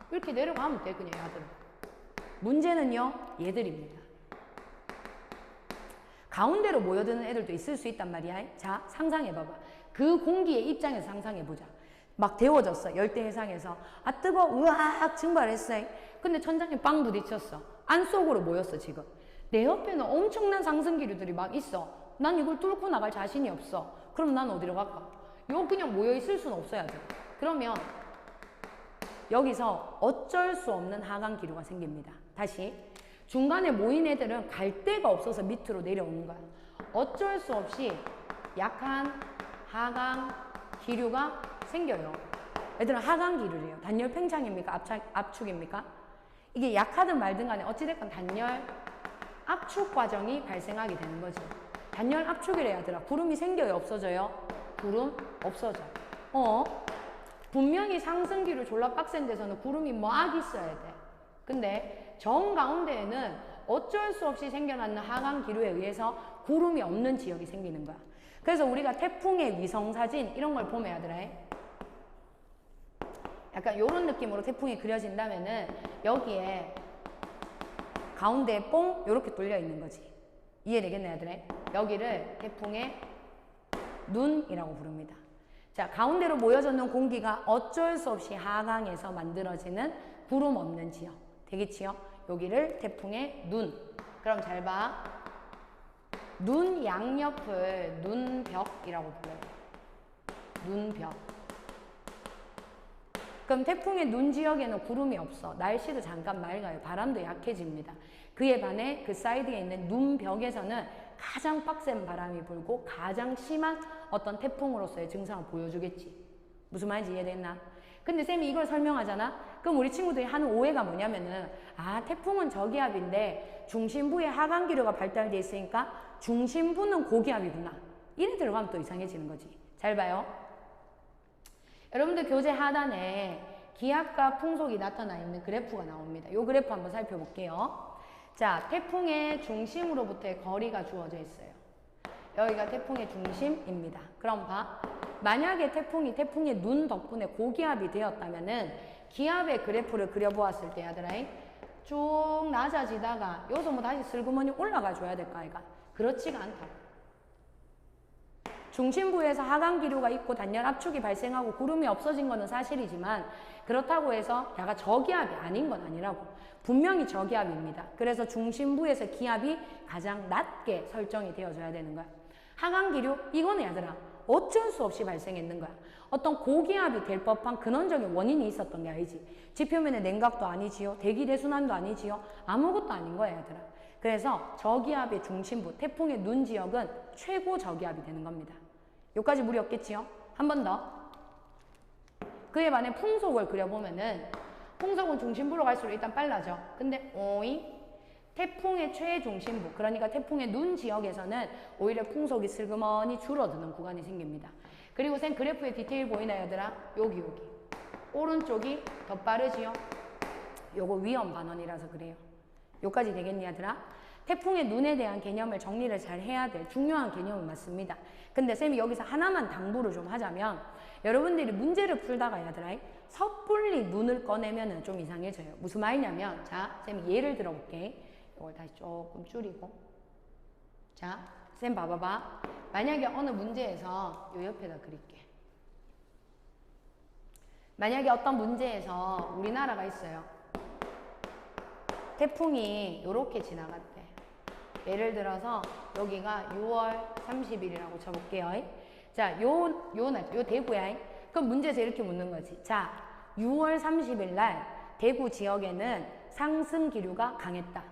이렇게 내려가면 돼, 그냥 얘들은. 문제는요, 얘들입니다. 가운데로 모여드는 애들도 있을 수 있단 말이야. 자, 상상해봐봐. 그 공기의 입장에서 상상해보자. 막 데워졌어, 열대해상에서. 아, 뜨거워, 우악 증발했어. 근데 천장에 빵 부딪혔어. 안속으로 모였어, 지금. 내 옆에는 엄청난 상승기류들이 막 있어. 난 이걸 뚫고 나갈 자신이 없어. 그럼 난 어디로 갈까? 요 그냥 모여있을 수는 없어야 돼. 그러면 여기서 어쩔 수 없는 하강 기류가 생깁니다. 다시. 중간에 모인 애들은 갈 데가 없어서 밑으로 내려오는 거야. 어쩔 수 없이 약한 하강 기류가 생겨요. 얘들은 하강 기류래요. 단열 팽창입니까? 압축입니까? 이게 약하든 말든 간에 어찌됐건 단열 압축 과정이 발생하게 되는 거죠. 단열 압축이래, 얘들아. 구름이 생겨요, 없어져요? 구름 없어져. 분명히 상승기류 졸라 빡센 데서는 구름이 막 있어야 돼. 근데 정 가운데에는 어쩔 수 없이 생겨나는 하강 기류에 의해서 구름이 없는 지역이 생기는 거야. 그래서 우리가 태풍의 위성사진 이런 걸 보면 얘들아, 약간 이런 느낌으로 태풍이 그려진다면은 여기에 가운데에 뽕 이렇게 뚫려 있는 거지. 이해되겠네, 얘들아? 여기를 태풍의 눈이라고 부릅니다. 자, 가운데로 모여졌는 공기가 어쩔 수 없이 하강해서 만들어지는 구름 없는 지역. 되겠지요? 여기를 태풍의 눈. 그럼 잘 봐. 눈 양옆을 눈벽이라고 불러요. 눈벽. 그럼 태풍의 눈 지역에는 구름이 없어. 날씨도 잠깐 맑아요. 바람도 약해집니다. 그에 반해 그 사이드에 있는 눈벽에서는 가장 빡센 바람이 불고 가장 심한 어떤 태풍으로서의 증상을 보여주겠지. 무슨 말인지 이해됐나? 근데 쌤이 이걸 설명하잖아? 그럼 우리 친구들이 하는 오해가 뭐냐면은, 아, 태풍은 저기압인데 중심부에 하강기류가 발달돼 있으니까 중심부는 고기압이구나. 이래 들어가면 또 이상해지는 거지. 잘 봐요. 여러분들 교재 하단에 기압과 풍속이 나타나 있는 그래프가 나옵니다. 이 그래프 한번 살펴볼게요. 자, 태풍의 중심으로부터의 거리가 주어져 있어요. 여기가 태풍의 중심입니다. 그럼 봐. 만약에 태풍의 눈 덕분에 고기압이 되었다면은 기압의 그래프를 그려보았을 때 얘들아, 쭉 낮아지다가 여기서 뭐 다시 슬그머니 올라가 줘야 될까, 아이가? 그렇지가 않다고. 중심부에서 하강기류가 있고 단열 압축이 발생하고 구름이 없어진 것은 사실이지만 그렇다고 해서 야가 저기압이 아닌 건 아니라고. 분명히 저기압입니다. 그래서 중심부에서 기압이 가장 낮게 설정이 되어줘야 되는 거야. 하강기류? 이거는 얘들아 어쩔 수 없이 발생했는 거야. 어떤 고기압이 될 법한 근원적인 원인이 있었던 게 아니지. 지표면의 냉각도 아니지요. 대기대순환도 아니지요. 아무것도 아닌 거야, 얘들아. 그래서 저기압의 중심부, 태풍의 눈 지역은 최고 저기압이 되는 겁니다. 여기까지 무리 없겠지요? 한 번 더. 그에 반해 풍속을 그려보면은 풍속은 중심부로 갈수록 일단 빨라져. 근데 태풍의 최중심부, 그러니까 태풍의 눈 지역에서는 오히려 풍속이 슬그머니 줄어드는 구간이 생깁니다. 그리고 쌤 그래프의 디테일 보이나요, 얘들아? 여기. 오른쪽이 더 빠르지요? 요거 위험 반원이라서 그래요. 여기까지 되겠니, 얘들아? 태풍의 눈에 대한 개념을 정리를 잘 해야 될 중요한 개념은 맞습니다. 근데 쌤이 여기서 하나만 당부를 좀 하자면 여러분들이 문제를 풀다가 얘들아 섣불리 눈을 꺼내면 좀 이상해져요. 무슨 말이냐면 자, 쌤이 예를 들어볼게. 이걸 다시 조금 줄이고 자, 쌤 봐봐봐. 만약에 어느 문제에서 요 옆에다 그릴게. 만약에 어떤 문제에서 우리나라가 있어요. 태풍이 요렇게 지나갔대. 예를 들어서 여기가 6월 30일이라고 쳐볼게요. 자, 요 대구야. 그럼 문제에서 이렇게 묻는 거지. 자, 6월 30일 날 대구 지역에는 상승 기류가 강했다.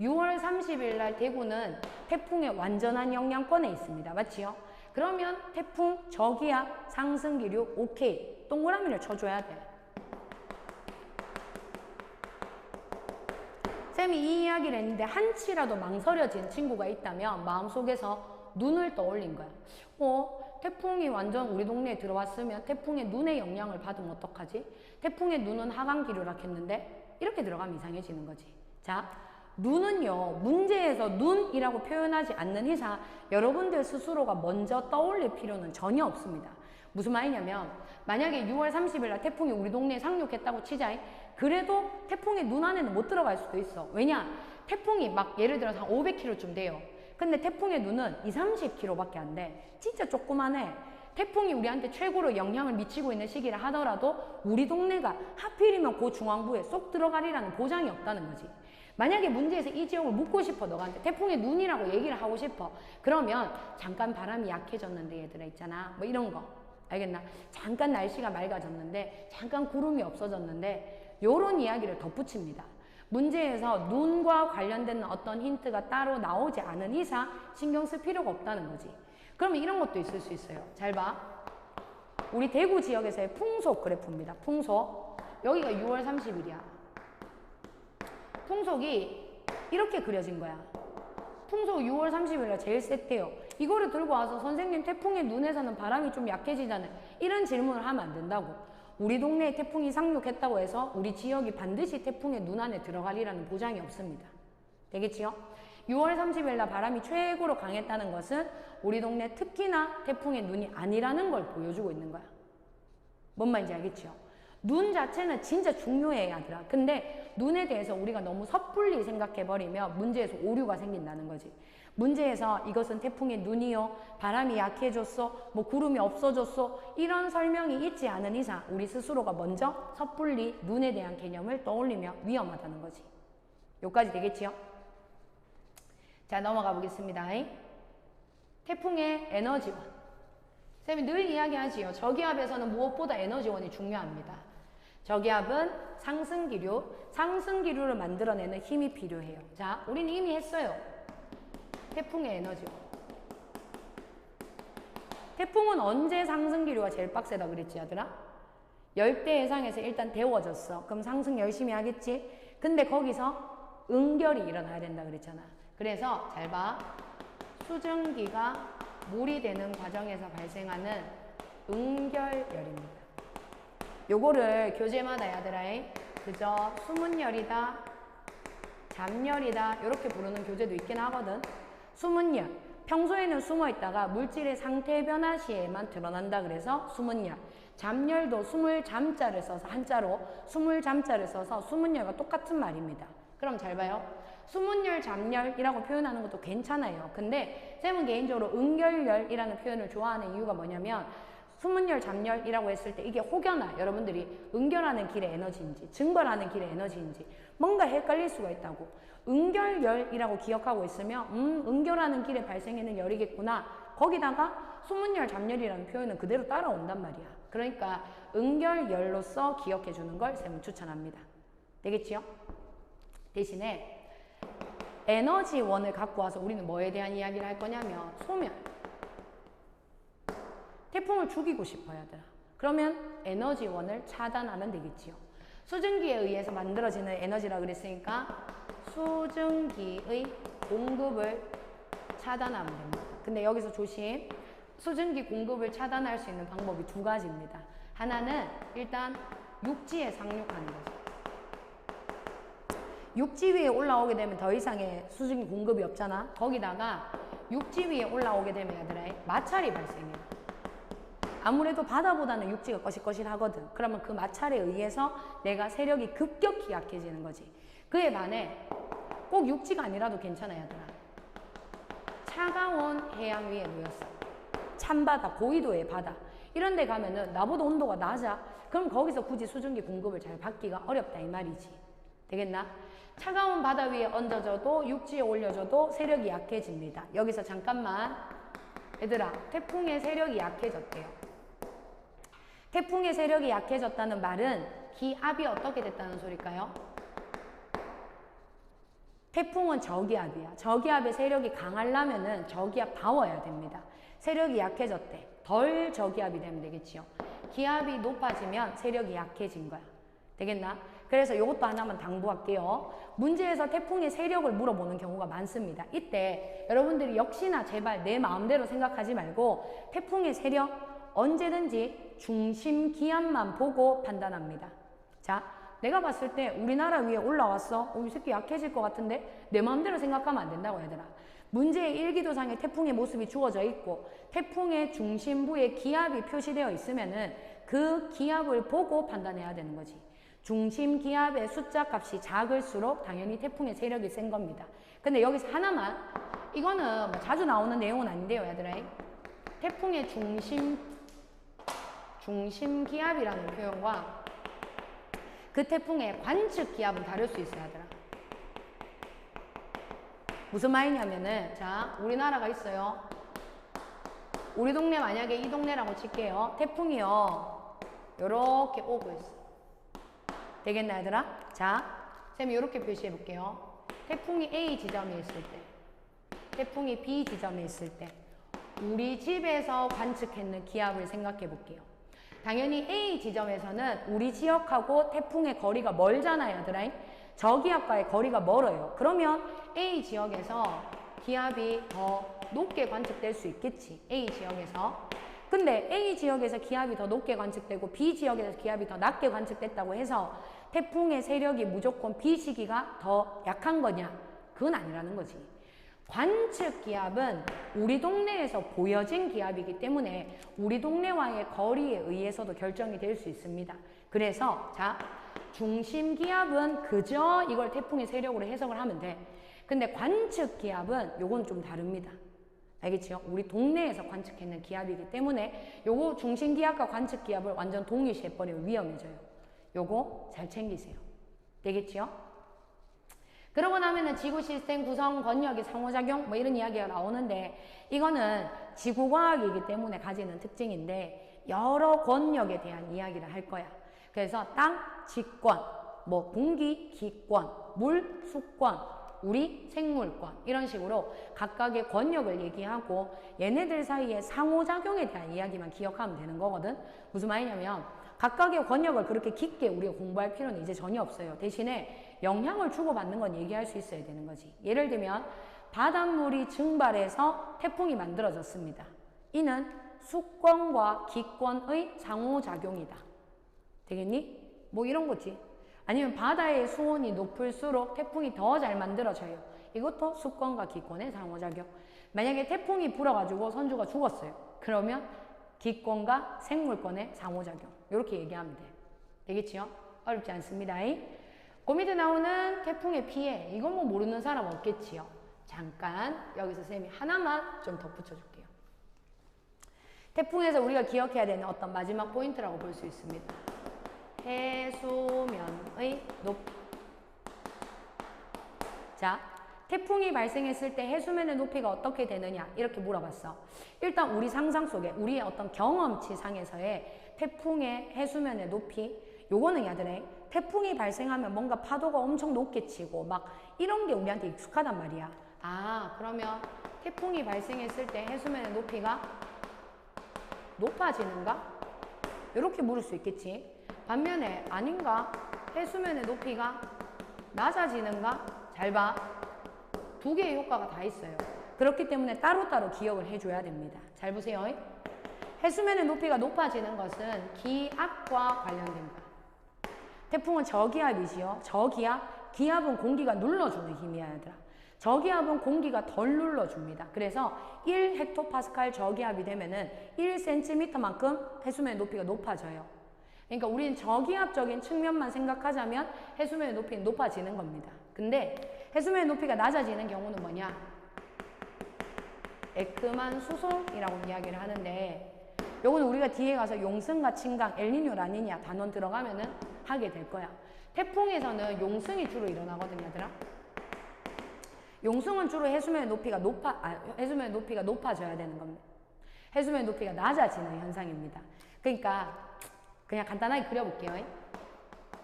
6월 30일 날 대구는 태풍의 완전한 영향권에 있습니다. 맞지요? 그러면 태풍 저기야 상승 기류 오케이. 동그라미를 쳐줘야 돼. 쌤이 이 이야기를 했는데 한치라도 망설여진 친구가 있다면 마음속에서 눈을 떠올린 거야. 태풍이 완전 우리 동네에 들어왔으면 태풍의 눈의 영향을 받으면 어떡하지? 태풍의 눈은 하강 기류라 했는데 이렇게 들어가면 이상해지는 거지. 자, 눈은요, 문제에서 눈이라고 표현하지 않는 이상 여러분들 스스로가 먼저 떠올릴 필요는 전혀 없습니다. 무슨 말이냐면 만약에 6월 30일 날 태풍이 우리 동네에 상륙했다고 치자. 그래도 태풍의 눈 안에는 못 들어갈 수도 있어. 왜냐? 태풍이 막 예를 들어서 한 500km쯤 돼요. 근데 태풍의 눈은 20-30km밖에 안 돼. 진짜 조그만해. 태풍이 우리한테 최고로 영향을 미치고 있는 시기라 하더라도 우리 동네가 하필이면 그 중앙부에 쏙 들어가리라는 보장이 없다는 거지. 만약에 문제에서 이 지역을 묻고 싶어, 너한테 태풍의 눈이라고 얘기를 하고 싶어. 그러면 잠깐 바람이 약해졌는데 얘들아 있잖아. 뭐 이런 거. 알겠나? 잠깐 날씨가 맑아졌는데, 잠깐 구름이 없어졌는데, 요런 이야기를 덧붙입니다. 문제에서 눈과 관련된 어떤 힌트가 따로 나오지 않은 이상 신경 쓸 필요가 없다는 거지. 그러면 이런 것도 있을 수 있어요. 잘 봐. 우리 대구 지역에서의 풍속 그래프입니다. 풍속. 여기가 6월 30일이야. 풍속이 이렇게 그려진 거야. 풍속 6월 30일날 제일 셌대요. 이거를 들고 와서 선생님 태풍의 눈에서는 바람이 좀 약해지잖아요. 이런 질문을 하면 안 된다고. 우리 동네에 태풍이 상륙했다고 해서 우리 지역이 반드시 태풍의 눈 안에 들어가리라는 보장이 없습니다. 되겠지요? 6월 30일날 바람이 최고로 강했다는 것은 우리 동네 특히나 태풍의 눈이 아니라는 걸 보여주고 있는 거야. 뭔 말인지 알겠지요? 눈 자체는 진짜 중요해, 얘들아. 근데 눈에 대해서 우리가 너무 섣불리 생각해버리면 문제에서 오류가 생긴다는 거지. 문제에서 이것은 태풍의 눈이요, 바람이 약해졌어, 뭐 구름이 없어졌어, 이런 설명이 있지 않은 이상 우리 스스로가 먼저 섣불리 눈에 대한 개념을 떠올리면 위험하다는 거지. 여기까지 되겠지요? 자, 넘어가 보겠습니다. 태풍의 에너지원. 쌤이 늘 이야기하지요. 저기압에서는 무엇보다 에너지원이 중요합니다. 저기압은 상승기류, 상승기류를 만들어내는 힘이 필요해요. 자, 우리는 이미 했어요. 태풍의 에너지원. 태풍은 언제 상승기류가 제일 빡세다 그랬지, 얘들아? 열대 해상에서 일단 데워졌어. 그럼 상승 열심히 하겠지? 근데 거기서 응결이 일어나야 된다 그랬잖아. 그래서 잘 봐. 수증기가 물이 되는 과정에서 발생하는 응결열입니다. 요거를 교재마다 얘들아 그저 수문열이다, 잠열이다 이렇게 부르는 교재도 있긴 하거든. 수문열, 평소에는 숨어있다가 물질의 상태 변화 시에만 드러난다 그래서 수문열. 잠열도 숨을 잠자를 써서 한자로 숨을 잠자를 써서 수문열과 똑같은 말입니다. 그럼 잘 봐요. 수문열, 잠열이라고 표현하는 것도 괜찮아요. 근데 쌤은 개인적으로 응결열이라는 표현을 좋아하는 이유가 뭐냐면 수문열, 잠열이라고 했을 때 이게 혹여나 여러분들이 응결하는 길의 에너지인지 증발하는 길의 에너지인지 뭔가 헷갈릴 수가 있다고. 응결열이라고 기억하고 있으면 응결하는 길에 발생하는 열이겠구나. 거기다가 수문열, 잠열이라는 표현은 그대로 따라온단 말이야. 그러니까 응결열로서 기억해 주는 걸 쌤은 추천합니다. 되겠지요? 대신에 에너지원을 갖고 와서 우리는 뭐에 대한 이야기를 할 거냐면 소멸. 태풍을 죽이고 싶어야 하더라. 그러면 에너지원을 차단하면 되겠지요. 수증기에 의해서 만들어지는 에너지라 그랬으니까 수증기의 공급을 차단하면 됩니다. 근데 여기서 조심. 수증기 공급을 차단할 수 있는 방법이 두 가지입니다. 하나는 일단 육지에 상륙하는 거죠. 육지 위에 올라오게 되면 더 이상의 수증기 공급이 없잖아. 거기다가 육지 위에 올라오게 되면 얘들아 마찰이 발생해요. 아무래도 바다보다는 육지가 거실거실하거든. 그러면 그 마찰에 의해서 내가 세력이 급격히 약해지는 거지. 그에 반해 꼭 육지가 아니라도 괜찮아 얘들아. 차가운 해안 위에 놓였어. 찬바다, 고위도의 바다. 이런 데 가면은 나보다 온도가 낮아. 그럼 거기서 굳이 수증기 공급을 잘 받기가 어렵다 이 말이지. 되겠나? 차가운 바다 위에 얹어져도 육지에 올려줘도 세력이 약해집니다. 여기서 잠깐만 얘들아, 태풍의 세력이 약해졌대요. 태풍의 세력이 약해졌다는 말은 기압이 어떻게 됐다는 소릴까요? 태풍은 저기압이야. 저기압의 세력이 강하려면은 저기압 다워야 됩니다. 세력이 약해졌대. 덜 저기압이 되면 되겠지요. 기압이 높아지면 세력이 약해진 거야. 되겠나? 그래서 이것도 하나만 당부할게요. 문제에서 태풍의 세력을 물어보는 경우가 많습니다. 이때 여러분들이 역시나 제발 내 마음대로 생각하지 말고 태풍의 세력 언제든지 중심 기압만 보고 판단합니다. 자, 내가 봤을 때 우리나라 위에 올라왔어. 이 새끼 약해질 것 같은데 내 마음대로 생각하면 안 된다고 얘들아. 문제의 일기도상에 태풍의 모습이 주어져 있고 태풍의 중심부에 기압이 표시되어 있으면은 그 기압을 보고 판단해야 되는 거지. 중심 기압의 숫자 값이 작을수록 당연히 태풍의 세력이 센 겁니다. 근데 여기서 하나만, 이거는 뭐 자주 나오는 내용은 아닌데요 얘들아. 태풍의 중심 기압이라는 표현과 그 태풍의 관측 기압은 다를 수 있어요 얘들아. 무슨 말이냐면은, 자, 우리나라가 있어요. 우리 동네 만약에 이 동네라고 칠게요. 태풍이요 요렇게 오고 있어. 되겠나 얘들아? 자, 쌤이 요렇게 표시해 볼게요. 태풍이 A 지점에 있을 때, 태풍이 B 지점에 있을 때 우리 집에서 관측했는 기압을 생각해 볼게요. 당연히 A 지점에서는 우리 지역하고 태풍의 거리가 멀잖아요 얘들아. 저기압과의 거리가 멀어요. 그러면 A 지역에서 기압이 더 높게 관측될 수 있겠지. A 지역에서. 근데 A 지역에서 기압이 더 높게 관측되고 B 지역에서 기압이 더 낮게 관측됐다고 해서 태풍의 세력이 무조건 B 시기가 더 약한 거냐? 그건 아니라는 거지. 관측 기압은 우리 동네에서 보여진 기압이기 때문에 우리 동네와의 거리에 의해서도 결정이 될 수 있습니다. 그래서 자, 중심 기압은 그저 이걸 태풍의 세력으로 해석을 하면 돼. 근데 관측 기압은 요건 좀 다릅니다. 알겠지요? 우리 동네에서 관측했는 기압이기 때문에 요거 중심 기압과 관측 기압을 완전 동일시해버리면 위험해져요. 요거 잘 챙기세요. 되겠지요? 그러고 나면은 지구 시스템 구성 권역의 상호작용 뭐 이런 이야기가 나오는데 이거는 지구과학이기 때문에 가지는 특징인데 여러 권역에 대한 이야기를 할 거야. 그래서 땅, 지권, 뭐 공기, 기권, 물, 수권, 우리 생물권 이런 식으로 각각의 권역을 얘기하고 얘네들 사이의 상호작용에 대한 이야기만 기억하면 되는 거거든. 무슨 말이냐면 각각의 권역을 그렇게 깊게 우리가 공부할 필요는 이제 전혀 없어요. 대신에 영향을 주고받는 건 얘기할 수 있어야 되는 거지. 예를 들면 바닷물이 증발해서 태풍이 만들어졌습니다. 이는 수권과 기권의 상호작용이다. 되겠니? 뭐 이런 거지. 아니면 바다의 수온이 높을수록 태풍이 더 잘 만들어져요. 이것도 수권과 기권의 상호작용. 만약에 태풍이 불어가지고 선주가 죽었어요. 그러면 기권과 생물권의 상호작용. 이렇게 얘기하면 돼. 되겠지요? 어렵지 않습니다. 그 밑에 나오는 태풍의 피해. 이건 뭐 모르는 사람 없겠지요. 잠깐 여기서 쌤이 하나만 좀 덧붙여줄게요. 태풍에서 우리가 기억해야 되는 어떤 마지막 포인트라고 볼 수 있습니다. 해수면의 높이. 자, 태풍이 발생했을 때 해수면의 높이가 어떻게 되느냐 이렇게 물어봤어. 일단 우리 상상 속에 우리의 어떤 경험치 상에서의 태풍의 해수면의 높이, 요거는 야들에 태풍이 발생하면 뭔가 파도가 엄청 높게 치고 막 이런 게 우리한테 익숙하단 말이야. 아, 그러면 태풍이 발생했을 때 해수면의 높이가 높아지는가? 이렇게 물을 수 있겠지. 반면에 아닌가? 해수면의 높이가 낮아지는가? 잘 봐. 두 개의 효과가 다 있어요. 그렇기 때문에 따로따로 기억을 해줘야 됩니다. 잘 보세요. 해수면의 높이가 높아지는 것은 기압과 관련됩니다. 태풍은 저기압이지요. 저기압, 기압은 공기가 눌러주는 힘이야 얘들아. 저기압은 공기가 덜 눌러줍니다. 그래서 1헥토파스칼 저기압이 되면은 1cm만큼 해수면의 높이가 높아져요. 그러니까 우리는 저기압적인 측면만 생각하자면 해수면의 높이는 높아지는 겁니다. 근데 해수면의 높이가 낮아지는 경우는 뭐냐? 에크만 수송이라고 이야기를 하는데 요거는 우리가 뒤에 가서 용승과 침강, 엘니뇨, 라니냐 단원 들어가면은 하게 될 거야. 태풍에서는 용승이 주로 일어나거든요, 얘들아. 용승은 주로 해수면의 높이가 해수면의 높이가 높아져야 되는 겁니다. 해수면의 높이가 낮아지는 현상입니다. 그러니까 그냥 간단하게 그려볼게요.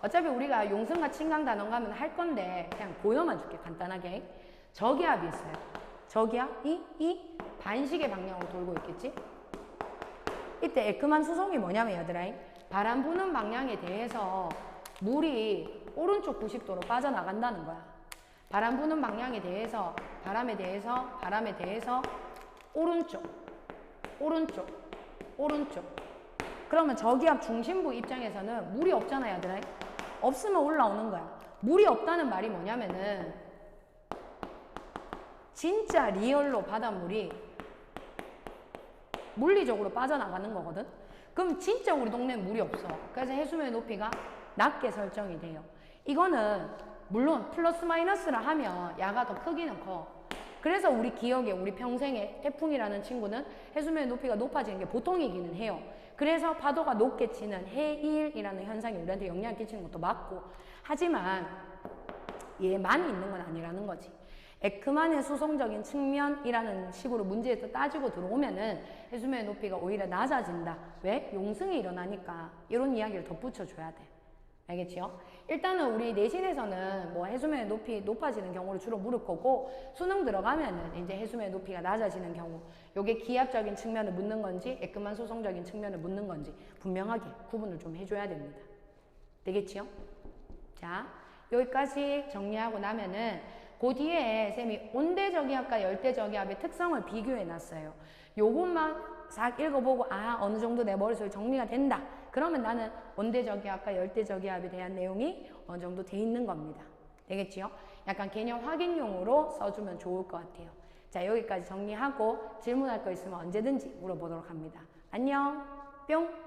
어차피 우리가 용승과 침강 단원 가면 할 건데 그냥 보여만 줄게, 간단하게. 저기압이 있어요. 저기압이 이 반시계 방향으로 돌고 있겠지? 이때 에크만 수송이 뭐냐면 얘들아, 바람 부는 방향에 대해서 물이 오른쪽 90도로 빠져나간다는 거야. 바람 부는 방향에 대해서 바람에 대해서 오른쪽 그러면 저기압 중심부 입장에서는 물이 없잖아, 얘들아. 없으면 올라오는 거야. 물이 없다는 말이 뭐냐면은 진짜 리얼로 바닷물이 물리적으로 빠져나가는 거거든. 그럼 진짜 우리 동네에 물이 없어. 그래서 해수면의 높이가 낮게 설정이 돼요. 이거는 물론 플러스 마이너스를 하면 야가 더 크기는 커. 그래서 우리 기억에, 우리 평생에 태풍이라는 친구는 해수면의 높이가 높아지는 게 보통이기는 해요. 그래서 파도가 높게 치는 해일이라는 현상이 우리한테 영향을 끼치는 것도 맞고, 하지만 얘만 있는 건 아니라는 거지. 에크만의 수송적인 측면이라는 식으로 문제에서 따지고 들어오면은 해수면의 높이가 오히려 낮아진다. 왜? 용승이 일어나니까. 이런 이야기를 덧붙여줘야 돼. 알겠지요? 일단은 우리 내신에서는 뭐 해수면의 높이 높아지는 경우를 주로 물을 거고, 수능 들어가면은 이제 해수면의 높이가 낮아지는 경우, 요게 기압적인 측면을 묻는 건지 에크만 수송적인 측면을 묻는 건지 분명하게 구분을 좀 해줘야 됩니다. 되겠지요? 자, 여기까지 정리하고 나면은 그 뒤에 쌤이 온대저기압과 열대저기압의 특성을 비교해 놨어요. 요것만 싹 읽어보고 어느 정도 내 머릿속에 정리가 된다. 그러면 나는 온대저기압과 열대저기압에 대한 내용이 어느 정도 돼 있는 겁니다. 되겠지요? 약간 개념 확인용으로 써주면 좋을 것 같아요. 자, 여기까지 정리하고 질문할 거 있으면 언제든지 물어보도록 합니다. 안녕, 뿅!